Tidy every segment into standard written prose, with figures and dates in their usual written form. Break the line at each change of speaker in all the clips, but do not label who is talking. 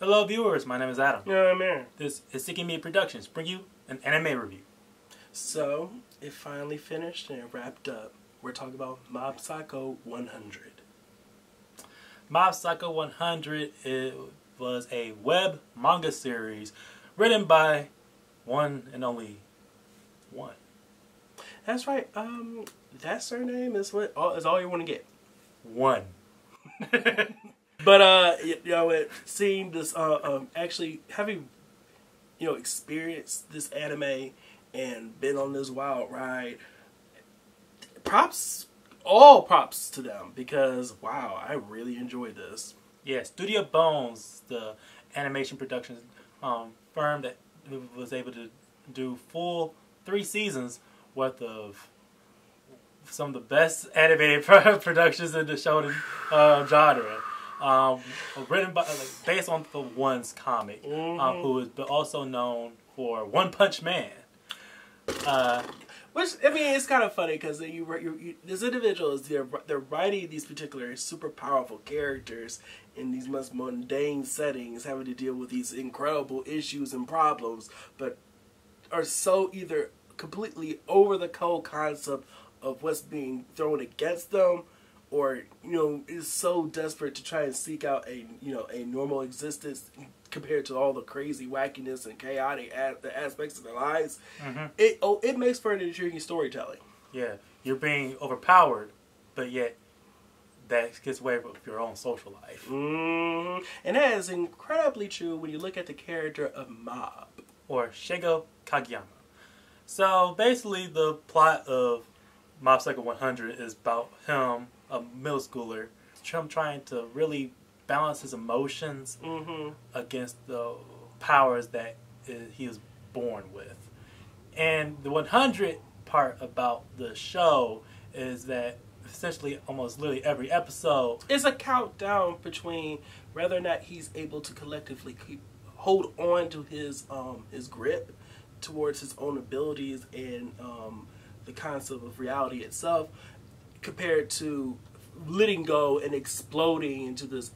Hello viewers, my name is Adam.
Yeah, I'm Aaron.
This is Seeking Me Productions, bring you an anime review.
So, it finally finished and it wrapped up. We're talking about Mob Psycho 100.
Mob Psycho 100 was a web manga series written by one and only one.
That's right. That surname is all you want to get.
One.
But it seemed this actually having experienced this anime and been on this wild ride. All props to them, because wow, I really enjoyed this.
Yeah, Studio Bones, the animation production firm that was able to do full 3 seasons worth of some of the best animated productions in the shonen genre. Written by, based on the One's comic, who is also known for One Punch Man.
Which, I mean, it's kind of funny because these individuals, they're writing these particular super powerful characters in these most mundane settings, having to deal with these incredible issues and problems, but are so either completely over the whole concept of what's being thrown against them, or is so desperate to try and seek out a normal existence compared to all the crazy wackiness and chaotic aspects of their lives. It makes for an intriguing storytelling.
Yeah, you're being overpowered, but yet that gets away with your own social life.
And that is incredibly true when you look at the character of Mob,
or Shigo Kageyama. So basically, the plot of Mob Psycho 100 is about him, a middle schooler, trying to really balance his emotions against the powers that he was born with. And the 100 part about the show is that essentially almost literally every episode
is a countdown between whether or not he's able to collectively hold on to his grip towards his own abilities and the concept of reality itself, compared to letting go and exploding into this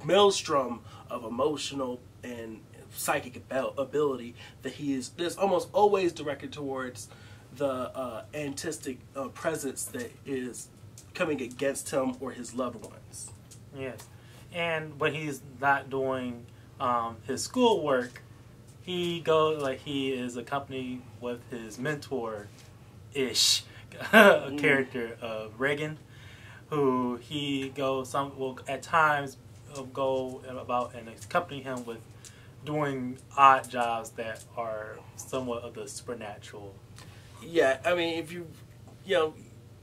maelstrom of emotional and psychic ability that he is. That's almost always directed towards the antistic presence that is coming against him or his loved ones.
Yes, and when he's not doing his schoolwork, he is accompanied with his mentor-ish character of Reagan, who he will at times go about and accompany him with doing odd jobs that are somewhat of the supernatural. Yeah,
I mean, if you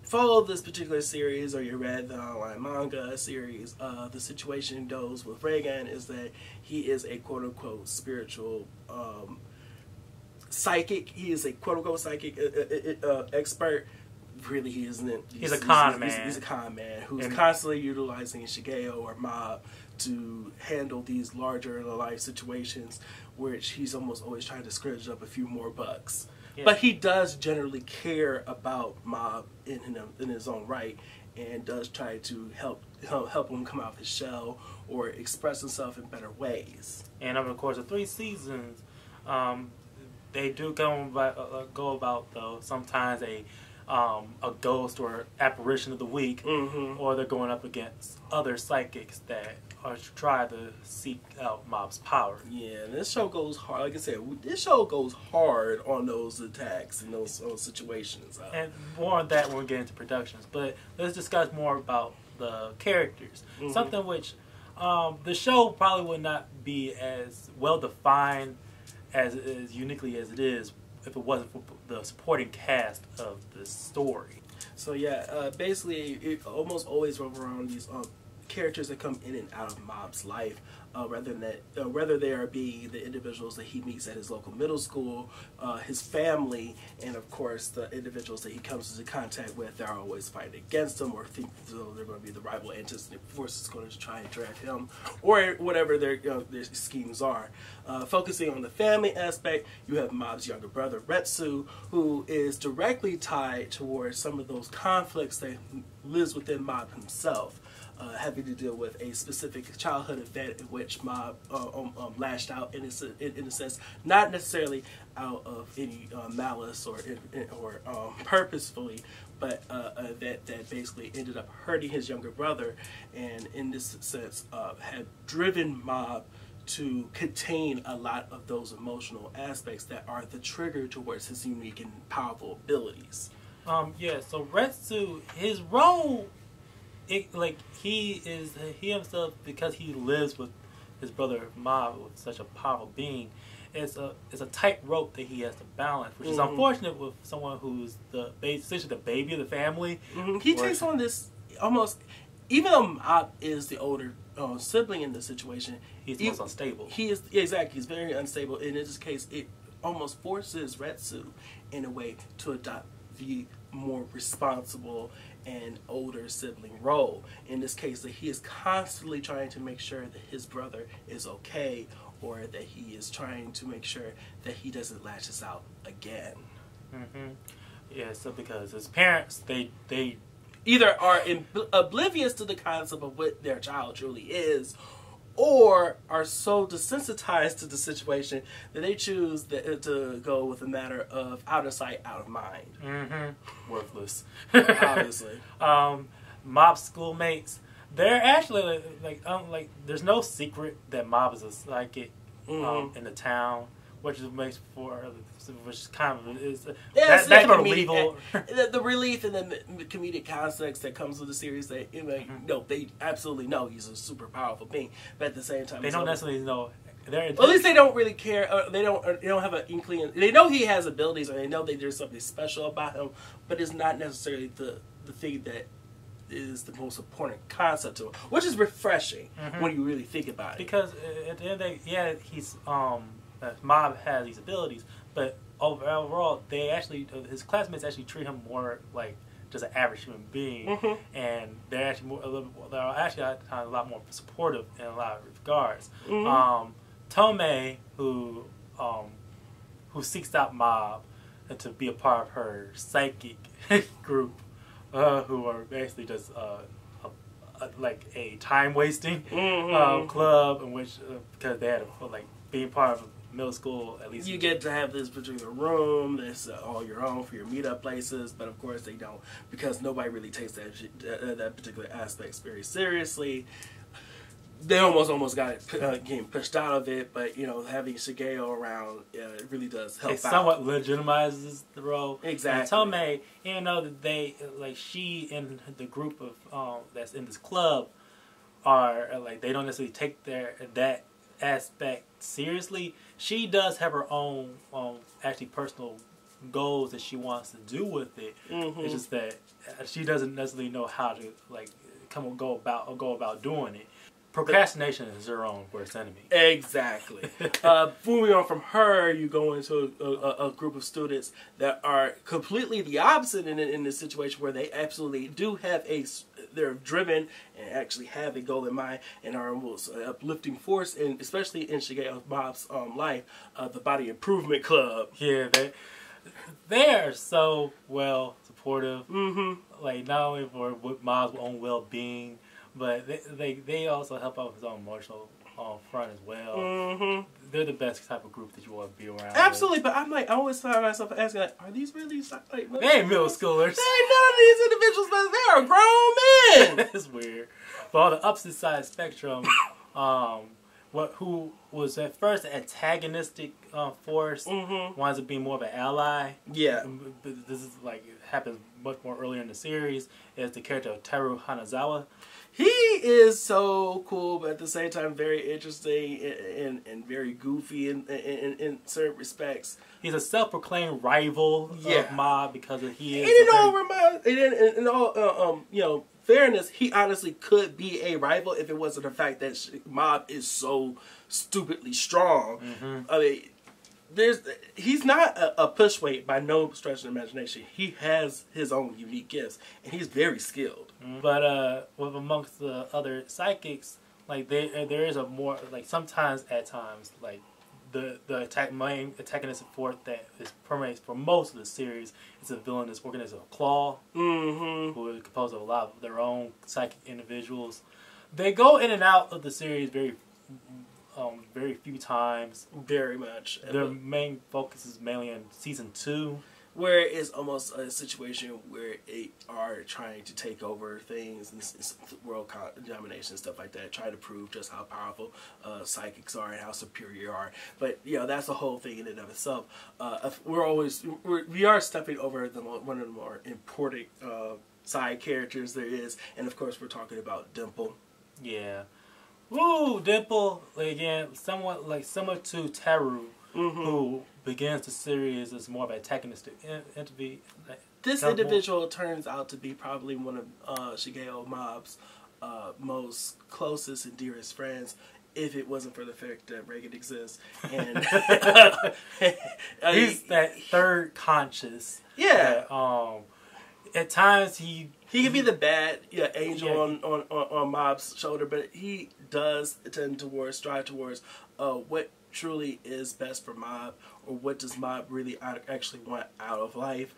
follow this particular series or you read the online manga series, the situation goes with Reagan is that he is a quote-unquote spiritual psychic. He is a quote-unquote psychic expert. Really, he isn't.
He's a con man.
He's a con man who's constantly utilizing Shigeo or Mob to handle these larger-than-life situations, which he's almost always trying to scrounge up a few more bucks. Yeah. But he does generally care about Mob in his own right, and does try to help him come out of his shell or express himself in better ways.
And over the course of 3 seasons, they do go about though sometimes a ghost or apparition of the week, or they're going up against other psychics that are try to seek out Mob's power.
Yeah, this show goes hard. Like I said, this show goes hard on those attacks and those situations.
And more on that when we get into productions. But let's discuss more about the characters. Something which the show probably would not be as well defined as uniquely as it is if it wasn't for the supporting cast of the story.
So yeah, basically it almost always revolves around these characters that come in and out of Mob's life, whether they are being the individuals that he meets at his local middle school, his family, and of course the individuals that he comes into contact with that are always fighting against him or think they're going to be the rival antagonistic forces going to try and drag him, or whatever their schemes are. Focusing on the family aspect, you have Mob's younger brother Retsu, who is directly tied towards some of those conflicts that lives within Mob himself. having to deal with a specific childhood event in which Mob lashed out in a sense, not necessarily out of any malice or purposefully, but that basically ended up hurting his younger brother, and in this sense had driven Mob to contain a lot of those emotional aspects that are the trigger towards his unique and powerful abilities.
Yeah, so Retsu, his role, he himself, because he lives with his brother Mob, with such a powerful being, it's a tightrope that he has to balance, which is unfortunate with someone who's essentially the baby of the family.
He takes on this almost, even though Mob is the older sibling in this situation,
he's the most unstable.
He is, exactly. He's very unstable. And in this case, it almost forces Retsu, in a way, to adopt the more responsible and older sibling role. In this case, that he is constantly trying to make sure that his brother is okay, or that he is trying to make sure that he doesn't lash us out again.
Yeah, so because his parents, they
either are oblivious to the concept of what their child truly is, or are so desensitized to the situation that they choose to go with a matter of out of sight, out of mind.
Worthless.
Obviously.
Mob's schoolmates, they're actually like there's no secret that Mob is a psychic in the town, which is kind of that's the
relief and the comedic context that comes with the series. That they absolutely know he's a super powerful being, but at the same time
they don't necessarily know.
At least they don't really care. They don't have an inkling. They know he has abilities, or they know that there's something special about him, but it's not necessarily the thing that is the most important concept to him, which is refreshing when you really think about it.
Because at the end of the day, he's Mob has these abilities, but overall, they actually his classmates actually treat him more like just an average human being, and they're actually they're actually a lot more supportive in a lot of regards. Tomei, who seeks out Mob to be a part of her psychic group, who are basically just like a time wasting club in which because they had being part of middle school, at least
you get to have this particular room that's all your own for your meetup places, but of course they don't, because nobody really takes that particular aspect very seriously. They almost got it getting pushed out of it, but having Shigeo around it really does help.
It somewhat legitimizes the role.
Exactly.
And Tomei, even though that they she and the group of that's in this club are they don't necessarily take that aspect seriously, she does have her own actually personal goals that she wants to do with it. It's just that she doesn't necessarily know how to go about doing it. Procrastination is her own worst enemy.
Exactly. Moving on from her, you go into a group of students that are completely the opposite in this situation, where they absolutely do have they're driven and actually have a goal in mind and are almost an uplifting force, and especially in Shigeo Mob's life, the Body Improvement Club.
Yeah, they are so well supportive. Not only for Mob's own well-being, but they also help out with his own emotional front as well. They're the best type of group that you want to be around.
Absolutely, but I always find myself asking, are these really
they ain't middle schoolers?
They ain't none of these individuals, but they are grown men.
It's weird. But on the opposite side of the spectrum, who was at first an antagonistic force winds up being more of an ally.
Yeah.
This is it happens much more earlier in the series. Is the character of Teru Hanazawa.
He is so cool, but at the same time very interesting and very goofy in certain respects.
He's a self-proclaimed rival of Mob because he is.
In all fairness, he honestly could be a rival if it wasn't the fact that Mob is so stupidly strong. I mean, he's not a pushweight by no stretch of the imagination. He has his own unique gifts, and he's very skilled.
But with amongst the other psychics, there is a more sometimes at times main antagonistic force that is permeates for most of the series is a villainous organism, Claw, who is composed of a lot of their own psychic individuals. They go in and out of the series very few times.
Very much.
Their main focus is mainly on season 2.
Where it's almost a situation where they are trying to take over things and world domination and stuff like that, try to prove just how powerful psychics are and how superior are. But that's the whole thing in and of itself. We are stepping over one of the more important side characters there is, and of course we're talking about Dimple.
Yeah, woo, Dimple again, somewhat similar to Teru. Who begins the series as more of an antagonistic entity.
This individual turns out to be probably one of Shigeo Mob's most closest and dearest friends, if it wasn't for the fact that Reagan exists. And
he's that third conscious.
Yeah.
That, at times he
can be the bad angel on Mob's shoulder, but he does strive towards what truly is best for Mob, or what does Mob really actually want out of life.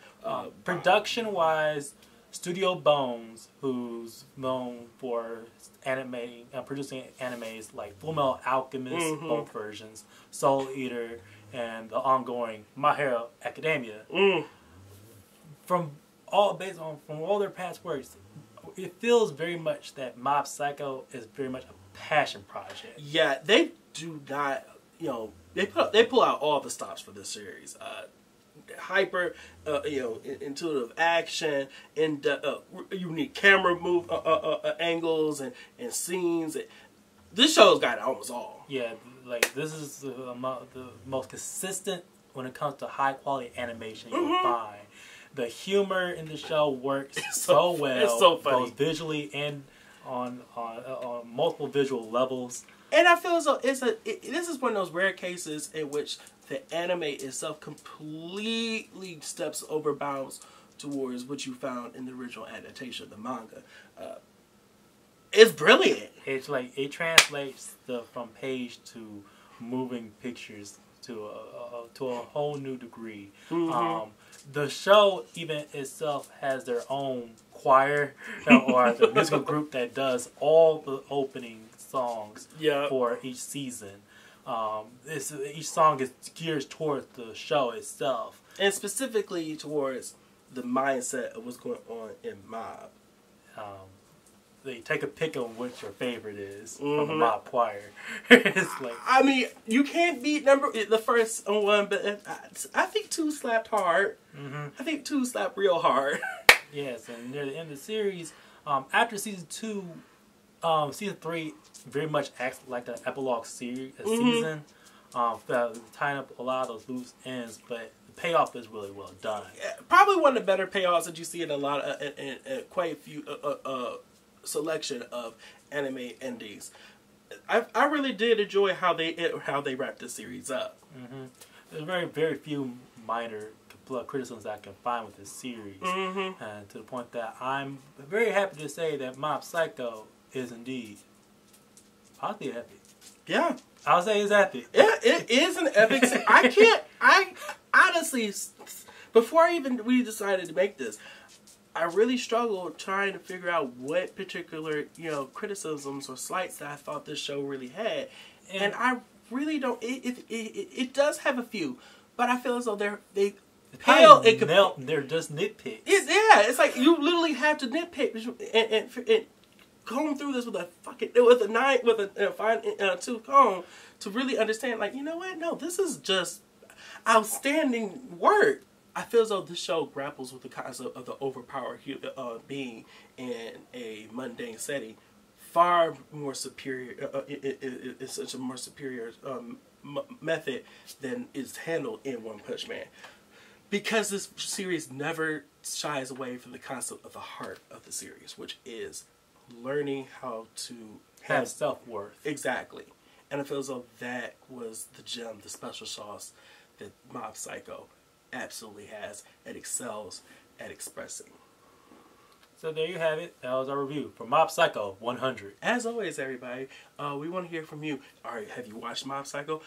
Production wise, Studio Bones, who's known for producing animes like Full Metal Alchemist, both versions, Soul Eater, and the ongoing My Hero Academia. From all their past works, it feels very much that Mob Psycho is very much a passion project.
Yeah, they do not. They pull out all the stops for this series. Hyper, intuitive action, and unique camera angles and scenes. This show's got almost all.
Yeah, this is the most consistent when it comes to high quality animation you'll find. The humor in the show works so well.
It's so funny,
both visually and on multiple visual levels.
And I feel as though this is one of those rare cases in which the anime itself completely steps over bounds towards what you found in the original adaptation, the manga. It's brilliant.
It's it translates from page to moving pictures to a whole new degree. The show even itself has their own choir or the musical group that does all the opening songs for each season. Each song is geared towards the show itself,
and specifically towards the mindset of what's going on in Mob.
They take a pick on what your favorite is from the Mob choir. It's
I mean, you can't beat the first one, but I think 2 slapped hard. I think 2 slapped real hard.
Yes, and near the end of the series, after season 2. Season 3 very much acts like an epilogue season, tying up a lot of those loose ends, but the payoff is really well done.
Probably one of the better payoffs that you see in a lot of, in quite a few selection of anime endings. I really did enjoy how they wrapped the series up.
There's very few minor criticisms that I can find with this series, and to the point that I'm very happy to say that Mob Psycho is indeed oddly epic.
Yeah.
I'll say it's epic.
Yeah, it is an epic I honestly, before we decided to make this, I really struggled trying to figure out what particular, criticisms or slights that I thought this show really had. And I really don't, it does have a few, but I feel as though they're
just nitpicks.
It's like you literally have to nitpick and comb through this with a fine tooth comb to really understand. Like, you know what? No, this is just outstanding work. I feel as though this show grapples with the concept of the overpowered being in a mundane setting far more superior. It's such a more superior method than is handled in One Punch Man. Because this series never shies away from the concept of the heart of the series, which is learning how to
have self-worth.
Exactly. And I feel as though that was the gem, the special sauce that Mob Psycho absolutely has and excels at expressing.
So there you have it. That was our review for Mob Psycho 100.
As always, everybody, we want to hear from you. All right, have you watched Mob Psycho?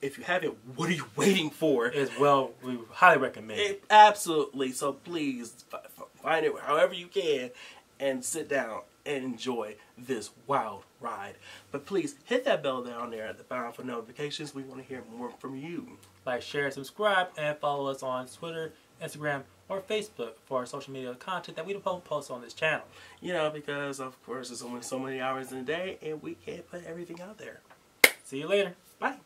If you haven't, what are you waiting for?
As well, we highly recommend it.
Absolutely. So please find it however you can and sit down and enjoy this wild ride. But please hit that bell down there at the bottom for notifications. We want to hear more from you.
Like, share, subscribe, and follow us on Twitter, Instagram, or Facebook for our social media content that we don't post on this channel.
You know, because of course there's only so many hours in a day and we can't put everything out there.
See you later.
Bye.